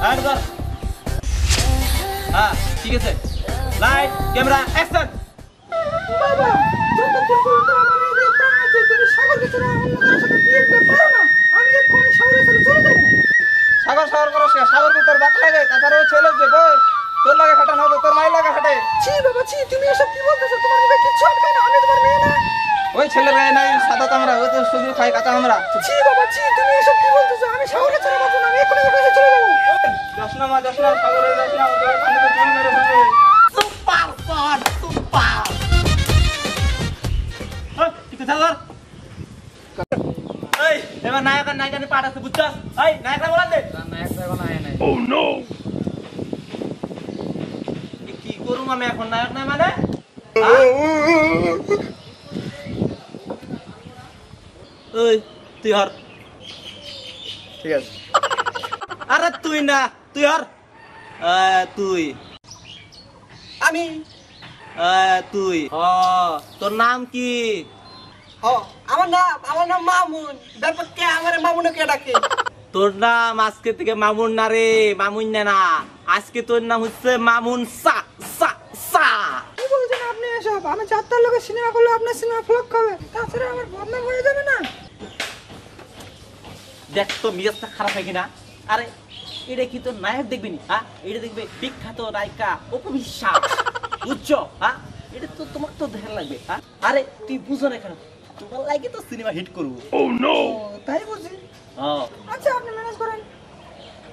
Light ধর। হ্যাঁ ঠিক আছে, লাইট ক্যামেরা অ্যাকশন। বাবা যতক্ষণ পর্যন্ত আমার এই যে প্রাণ আছে তুমি সাগরকে ছাড়া অন্য কারোর সাথে বিয়ে দিতে পারো না, আমি এক্ষুনি সাগরের সাথে চলে যাবো। সাগর সাগর করো, সাগর তো তোর বাপ লাগে, তাছাড়া ও ছেলে যে বই তোর লাগে খাটানো হবে, তোর মায়ের লাগে খাটে। ছি বাবা ছি, তুমি এসব কি বলতেছো? তোমার মুখে কিচ্ছু আটকায় না, আমি তোমার মেয়ে না। ওই ছেলের গায়ে নাই সাদা চামড়া, ওই তো শুধু খাই কাঁচা আমরা। ছি বাবা ছি, তুমি এসব কি বলতেছো? আমি সাগরকে ছাড়া বাঁচবো না, আমি এক্ষুনি ওর কাছে চলে যাবো। যশনা মা যশনা, সাগরের যশনা, তোর পানিতে জল মেরে ফেলবে। Super shot super. হ্যাঁ ঠিক আছে সাগর। এই এবার নায়ক আর নায়িকা নিয়ে পাঠাচ্ছে বুঝছস? এই নায়করা বলা দে। নায়ক তো এখন আয় নাই। ও নো, কি করুম আমি এখন? নায়ক নাই মানে ওই তুই হর। ঠিক আছে। আরে তুই না, তুই হর। তুই আমি তুই তোর নাম কি? আমার নাম মামুন। ব্যাপার কে আমার মামুনে কে ডাকে? তোর নাম আজকে থেকে মামুন না রে, মামুন না, আজকে তোর নাম হচ্ছে মামুন সা সা সা। কি বলছেন আপনি এসব? আমি যাত্রার লোকের সিনেমা করলে আপনার সিনেমা ফ্লপ খাবে, তাছাড়া আমার বদনাম হয়ে যাবে না। দেখ তো মিজাজটা খারাপ হয় কিনা। আরে এটা কি তোর নায়ক দেখবি নি? হ্যাঁ এটা দেখবে বিখ্যাত নায়িকা অপু বিশ্বাস, বুঝছো? হ্যাঁ এটা তো তোমাকে তো দেখা লাগবে। হ্যাঁ আরে তুই বুঝো না কেন, তোমার লাগে তো সিনেমা হিট করবো। ও নো, তাই বুঝি। আচ্ছা আপনি ম্যানেজ করেন।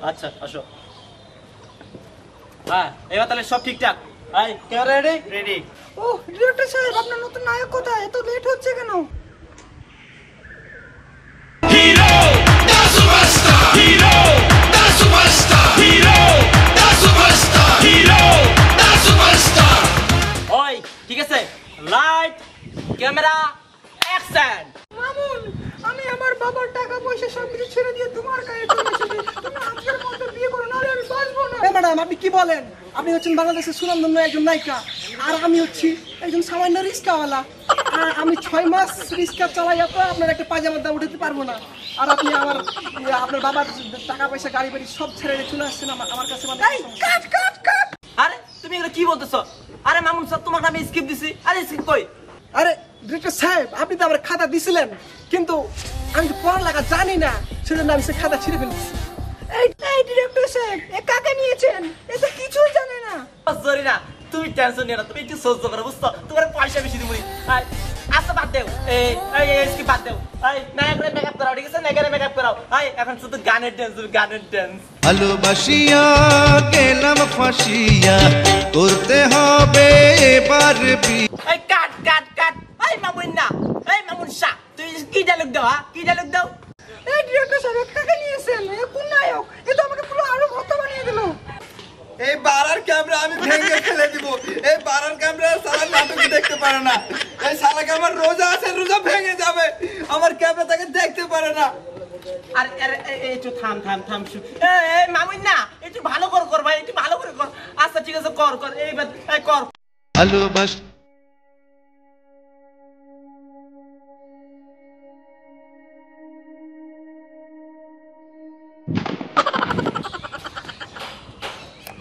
আচ্ছা আসো। হ্যাঁ এবার তাহলে সব ঠিকঠাক। এই ক্যামেরা রেডি? রেডি। ও ডিরেক্টর সাহেব, আপনার নতুন নায়ক কোথায়? এত লেট হচ্ছে কেন? Hero, the superstar. Hero, the superstar. Hero, the superstar. Hero, the superstar. ওই ঠিক আছে, লাইট ক্যামেরা অ্যাকশন। মামুন, আমি আমার বাবার টাকা পয়সা সবকিছু ছেড়ে দিয়ে তোমার কাছে চলে এসেছি। তুমি আজকের মতো বিয়ে করো, নাহলে আমি বাঁচবো না। ম্যাডাম আপনি কি বলেন? আপনি হচ্ছেন বাংলাদেশের সুনামধন্য একজন নায়িকা, আর আমি হচ্ছি একজন সামান্য রিস্কাওয়ালা। আর আমি 6 মাস রিস্কা চালাই, তো আপনার একটা পায়জামার দাম উঠাতে পারবো না। আর আপনি আপনার বাবার টাকা পয়সা গাড়ি বাড়ি সব ছেড়ে চলে আসছেন আমার কাছে। আরে তুমি এগুলো কি বলতেছো? আরে মামুন স্যার তোমাকে আমি স্কিপ দিছি। আরে স্কিপ কই? আরে ডিরেক্টর সাহেব, আপনি তো আমার খাতা দিছিলেন, কিন্তু আমি তো পড়ালেখা জানি না, সেজন্য আমি সে খাতা ছিঁড়ে ফেলেছি। এই ডিরেক্টর সাহেব, এ কাকে নিয়েছেন? এ তো কিছুই জানে না। সরি না, তুমি টেনশন নিও না, তুমি একটু সহ্য করো বুঝছো? তোমার পয়সা বেশি দিবনি। আচ্ছা বাদ দেও, এই স্কিপ বাদ দেও। এই নায়কের মেকআপ করাও, ঠিক আছে? নায়কের মেকআপ করাও। এই এখন শুধু গানের ডান্স, গানের ডান্স। ভালোবাসিয়া গেলাম ফাঁসিয়া, করতে হবে এবার এই কাট কাট কাট। এই মামুন না, এই মামুন শাহ, তুই কি ডায়লগ দাও? কি ডায়লগ দাও? এই ডিরেক্টর সাহেব, কাকে নিয়েছেন? এ কোন নায়ক? এ তো আমাকে পুরো আলু ভর্তা বানিয়ে দিল। এই বারার ক্যামেরা আমি ভেঙে ফেলে দিব। এই বারার ক্যামেরা সারা নাটক দেখতে পারে না। এই শালাকে আমার রোজা আছে, রোজা ভেঙে যাবে। আমার ক্যামেরা তাকে দেখতে পারে না। আরে আরে একটু থাম থাম থাম। এই মামুন না, একটু ভালো করে কর ভাই, একটু ভালো করে কর। আচ্ছা ঠিক আছে, কর কর, এইবার কর। ভালোবাস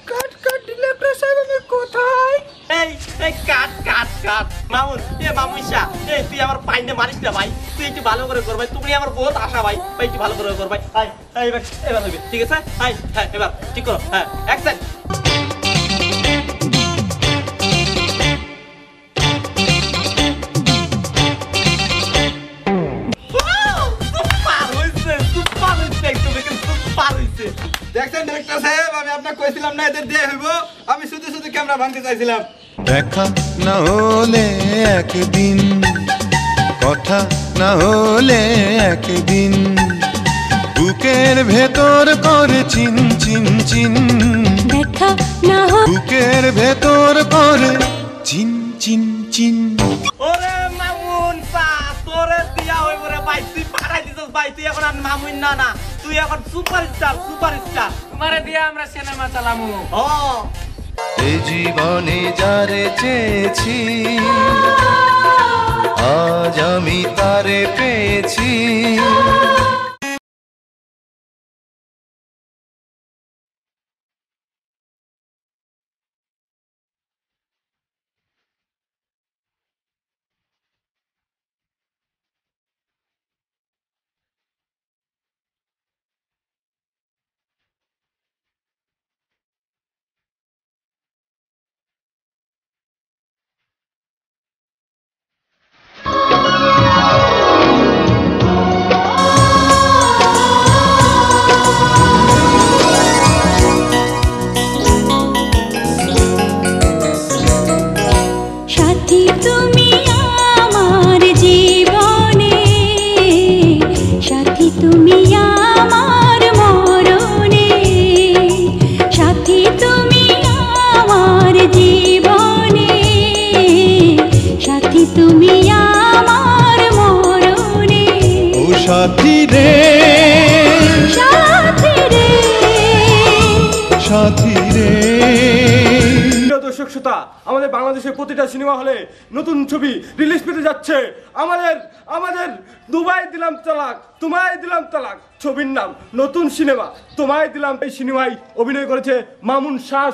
কাট কাট ডিরেক্টর সাহেব, আমি কোথায়? এই কাট কাট কাট। মামুন মামুন শাহ, তুই আমার পাইনে মারিস না ভাই, তুই একটু ভালো করে কর ভাই, তুমি আমার বহুত আশা ভাই, একটু ভালো করে কর ভাই। এবার এবার হইবে, ঠিক আছে? হ্যাঁ এবার ঠিক করো। হ্যাঁ অ্যাকশন। দেখছেন ডাক্তার সাহেব, আমি আপনাকে কইছিলাম না এদের দিয়ে হইব। আমি শুধু শুধু ক্যামেরা ভাঙতে চাইছিলাম। দেখা না হলে একদিন, কথা না হলে একদিন, বুকের ভেতর করে চিন চিন চিন, দেখা না বুকের ভেতর করে চিন চিন চিন। ওরে মামুন শাহ, তোরে দিয়া হইব রে ভাই, তুই পাঠাই দিছস ভাই, তুই এখন আর মামুন না না, তুই এখন সুপারস্টার সুপারস্টার। তোমারে দিয়া আমরা সিনেমা চালামু। এই জীবনে যারে চেয়েছি, আজ আমি তারে পেয়েছি। সাথী রে সাথী রে সাথী রে। প্রিয় দর্শক শ্রোতা, আমাদের বাংলাদেশের প্রতিটা সিনেমা হলে নতুন ছবি রিলিজ পেতে যাচ্ছে। আমাদের দুবাই দিলাম তালাক তোমায় দিলাম তালাক ছবির নাম নতুন সিনেমা তোমায় দিলাম। এই সিনেমায় অভিনয় করেছে মামুন শাহ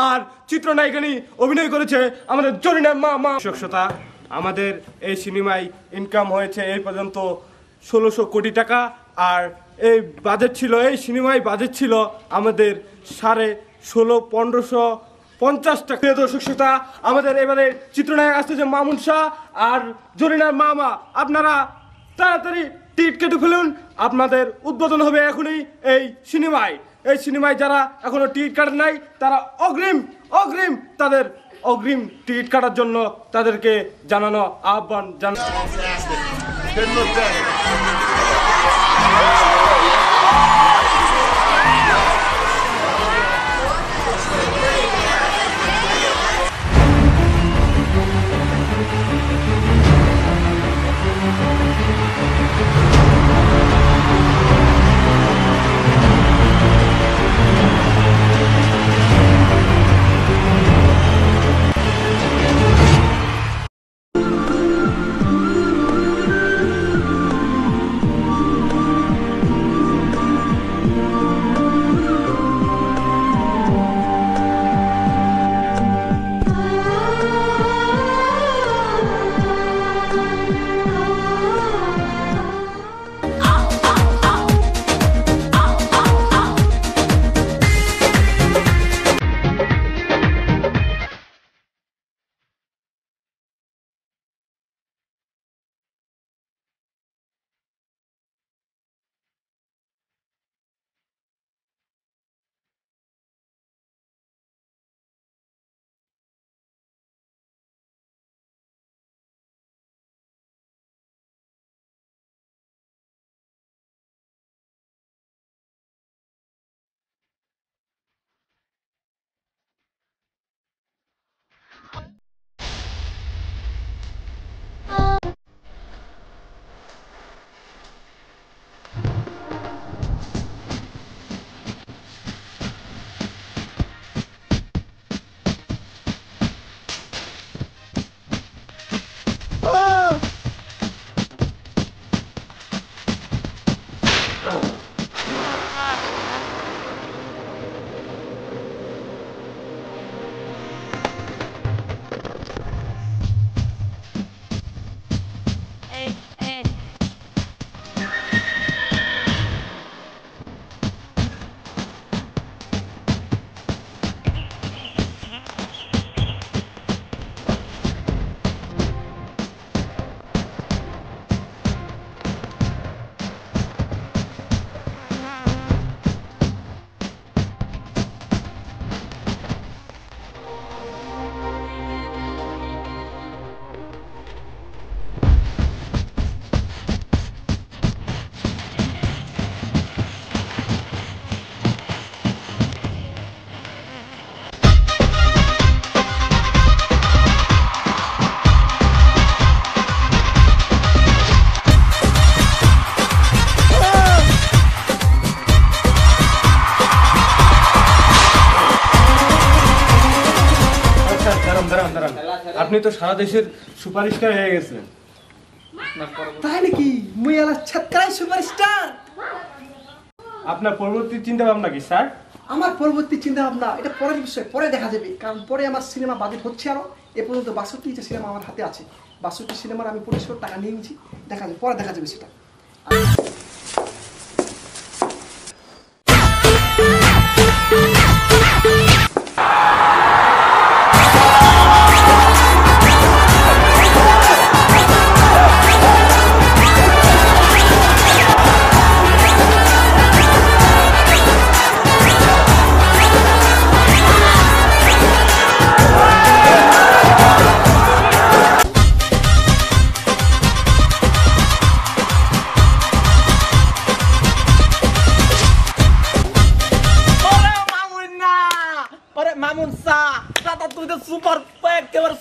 আর চিত্রনায়িকানি অভিনয় করেছে আমাদের জরিনার মা। দর্শক শ্রোতা, আমাদের এই সিনেমায় ইনকাম হয়েছে এই পর্যন্ত 1600 কোটি টাকা। আর এই সিনেমায় বাজেট ছিল আমাদের 1550 টাকা। দর্শক শ্রোতা, আমাদের এবারে চিত্রনায়ক আসতেছে মামুন শাহ আর জরিনার মামা। আপনারা তাড়াতাড়ি টিকিট কেটে ফেলুন, আপনাদের উদ্বোধন হবে এখনই এই সিনেমায় যারা এখনো টিকিট কাটেন নাই তারা অগ্রিম তাদের অগ্রিম টিকিট কাটার জন্য তাদেরকে জানানো আহ্বান জানানো। আপনি তো সারা দেশের সুপারস্টার হয়ে গেছেন। তাই নাকি? মুই এলা ছক্কাই সুপারস্টার। আপনার পরবর্তী চিন্তা ভাবনা কি স্যার? আমার পরবর্তী চিন্তা ভাবনা এটা পরের বিষয়, পরে দেখা যাবে। কারণ পরে আমার সিনেমা বাজেট হচ্ছে আরো। এ পর্যন্ত 62টা সিনেমা আমার হাতে আছে। 62টি সিনেমার আমি 25 কোটি টাকা নিয়ে নিয়েছি। দেখা যাবে, পরে দেখা যাবে সেটা। মামুন শাহ দাদা, তুমি তো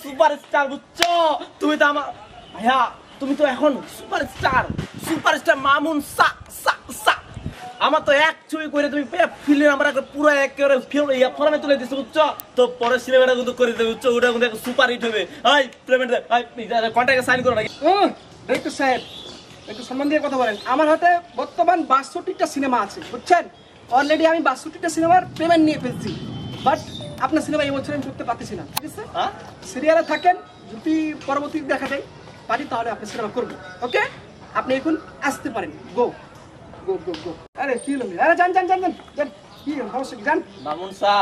সুপারস্টার বুঝছো? তুমি তো আমার ভাইয়া, তুমি তো এখন সুপারস্টার। সুপারস্টার মামুন সা সা সা। আমার তো এক ছবি করে তুমি ফিল্ম আমরা পুরো একেবারে ফর্মে তুলে দিচ্ছি বুঝছো, তো পরের সিনেমাটা কিন্তু করে দেবে বুঝছো, ওটা কিন্তু সুপার হিট হবে। এই পেমেন্ট কন্ট্রাক্টে সাইন করো নাকি? ডাইরেক্টর সাহেব একটু সম্মান দিয়ে কথা বলেন। আমার হাতে বর্তমান 62টা সিনেমা আছে বুঝছেন, অলরেডি আমি 62টা সিনেমার পেমেন্ট নিয়ে ফেলছি, বাট আপনার সিনেমা এই বছর আমি করতে পারতেছি না, ঠিক আছে? হ্যাঁ সিরিয়ালে থাকেন, যদি পরবর্তী দেখা যায় পারি তাহলে আপনি সিনেমা করবো, ওকে? আপনি এখন আসতে পারেন, গো গো গো গো। আরে কি হলো? আরে যান যান যান যান যান, কি সমস্যা কি? যান। মামুন সা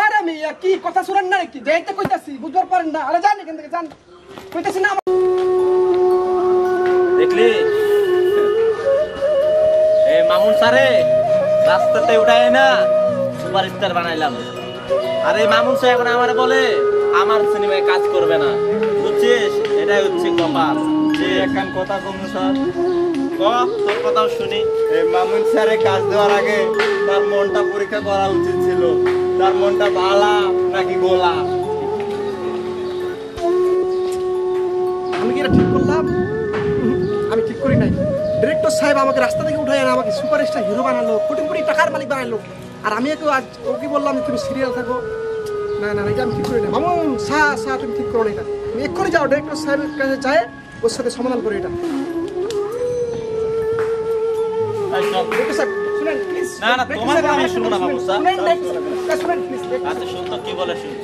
আরে মিয়া কি কথা শুনেন না কি? যাইতে কইতাছি বুঝবার পারেন না? আরে যান এখান থেকে যান, কইতাছি না। দেখলি এ মামুন স্যারে রাস্তাতে উঠায় না সুপারস্টার বানাইলাম। আরে মামুন স্যার এখন আমারে বলে আমার সিনেমায় কাজ করবে না, বুঝছিস? এটাই হচ্ছে কপাল। যে একখান কথা কম স্যার, তোর কথাও শুনি। এই মামুন স্যারে কাজ দেওয়ার আগে তার মনটা পরীক্ষা করা উচিত ছিল, তার মনটা ভালা নাকি গোলা। আমি কি এটা ঠিক করলাম? আমি ঠিক করি নাই। ডিরেক্টর সাহেব আমাকে রাস্তা থেকে উঠায় না, আমাকে সুপারস্টার হিরো বানালো, কোটি কোটি টাকার মালিক বানালো, আর আমি একটু আজ ওকে বললাম তুমি সিরিয়াল থাকো। না না এটা আমি ঠিক করি না। মামুন সা তুমি ঠিক করো না এটা। তুমি এক্ষুনি যাও ডিরেক্টর সাহেবের কাছে যায়, ওর সাথে সমাধান করে এটা। এই চল। ডিরেক্টর সাহেব শুনেন প্লিজ। না, না, তোমার কথা আমি শুনবো না, মামুন স্যার। শুনেন শুনেন প্লিজ। আচ্ছা শুন তো কি বলে শুন।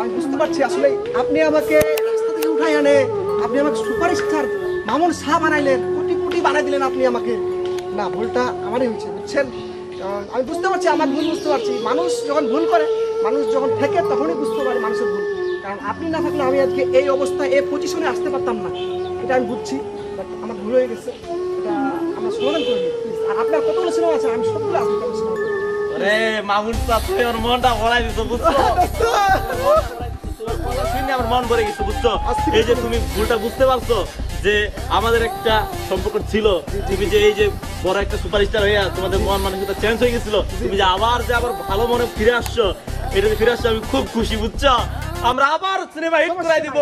আমি বুঝতে পারছি আসলে আপনি আমাকে রাস্তা থেকে উঠাই আনে, আপনি আমাকে সুপারস্টার মামুন শাহ বানাইলেন, কোটি কোটি বানাই দিলেন আপনি আমাকে। না, ভুলটা আমারই হয়েছে বুঝছেন। আমি বুঝতে পারছি আমার ভুল, বুঝতে পারছি। মানুষ যখন ভুল করে, মানুষ যখন থেকে তখনই বুঝতে পারে মানুষের ভুল। কারণ আপনি না থাকলে আমি আজকে এই অবস্থায় এই পজিশনে আসতে পারতাম না, এটা আমি বুঝছি। বাট আমার ভুল হয়ে গেছে, এটা আমরা সমাধান করে নিই প্লিজ। আর আপনার কতগুলো সিনেমা আছে? আমি সবগুলো আসতে সিনেমা করবো। রে মামুন স্যার তুই ওর মনটা ভরাই দিছো বুঝছো, শুনে আমার মন ভরে গেছে বুঝছো। এই যে তুমি ভুলটা বুঝতে পারছো যে আমাদের একটা সম্পর্ক ছিল, তুমি যে এই যে বড় একটা সুপারস্টার হয়ে তোমাদের মন মানসিকতা চেঞ্জ হয়ে গেছিল, তুমি যে আবার ভালো মনে ফিরে আসছো, এটা ফিরে আসছো আমি খুব খুশি বুঝছো। আমরা আবার সিনেমা হিট করাই দিব।